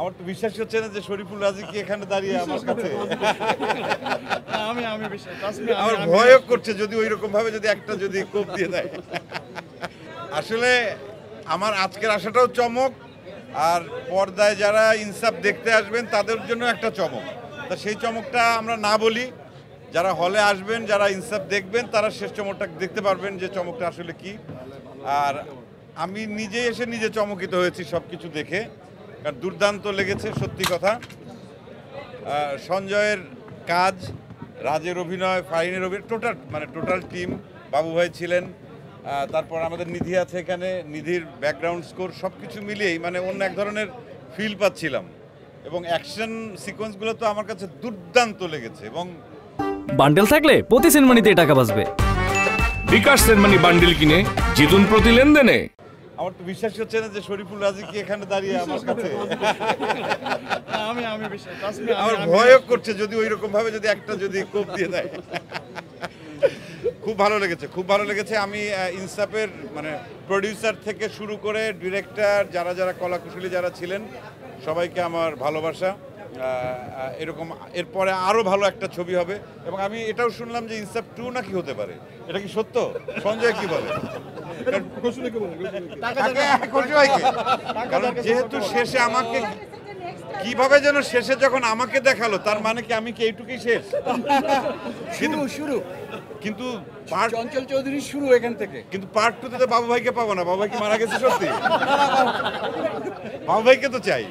আমার তো বিশ্বাসই হচ্ছে না যে শরীফুল রাজি কি এখানে দাঁড়িয়ে আমার কাছে। আমার ভয়ও করছে যদি ওই রকম ভাবে যদি একটা যদি কোপ দিয়ে দেয়। আসলে আমার আজকের আসাটাও চমক, আর পর্দায় যারা ইনসাফ দেখতে আসবেন তাদের জন্য একটা চমক। তা সেই চমকটা আমরা না বলি, যারা হলে আসবেন, যারা ইনসাফ দেখবেন তারা শেষ চমকটা দেখতে পারবেন যে চমকটা আসলে কি। আর আমি নিজে এসে নিজে চমকিত হয়েছি সব কিছু দেখে, কারণ দুর্দান্ত লেগেছে সত্যি কথা। সঞ্জয়ের কাজ, রাজের অভিনয়, ফারিনের অভিনয়, টোটাল টিম, বাবু ভাই ছিলেন, তারপর আমাদের নিধি আছে এখানে, নিধির ব্যাকগ্রাউন্ড স্কোর সব কিছু মিলিয়েই মানে অন্য এক ধরনের ফিল পাচ্ছিলাম। এবং অ্যাকশন সিকোয়েন্সগুলো তো আমার কাছে দুর্দান্ত লেগেছে। এবং বান্ডেল থাকলে প্রতি সেনমানিতে টাকা বাঁচবে। বিকাশ সেনমানি বান্ডেল কিনে জিতুন প্রতি লেনদেনে। আমার তো বিশ্বাসই হচ্ছে না যে শরীফুল রাজি কি এখানে দাঁড়িয়ে আমার কাছে। আমার ভয়ও করছে যদি ওই রকম ভাবে যদি একটা যদি কোপ দিয়ে দেয়। খুব ভালো লেগেছে, খুব ভালো লেগেছে। আমি ইনসাফের মানে প্রডিউসার থেকে শুরু করে ডিরেক্টর, যারা যারা কলাকুশলী যারা ছিলেন সবাইকে আমার ভালোবাসা। এরকম এরপরে আরও ভালো একটা ছবি হবে। এবং আমি এটাও শুনলাম যে ইনসাফ 2 নাকি হতে পারে। এটা কি সত্য? সঞ্জয় কি বলে? কারণ যেহেতু শেষে আমাকে কিভাবে যেন শেষে যখন আমাকে দেখালো, তার মানে কি আমি কি এইটুকুই শেষ? শুরু কিন্তু চঞ্চল চৌধুরী শুরু এখান থেকে। কিন্তু পার্ট 2 তে বাবু ভাইকে পাবো না। বাবু ভাই কি মারা গেছে সত্যি? বাবু ভাইকে তো চাই।